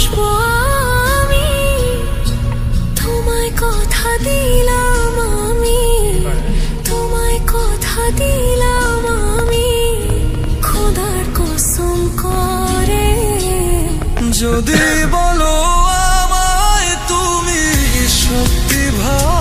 ভালোবাসবো আমি, তোমায় কথা দিলাম আমি, তোমায় কথা দিলাম আমি, খোদার কসম করে। যদি বলো আমায় তুমি সত্যি ভালো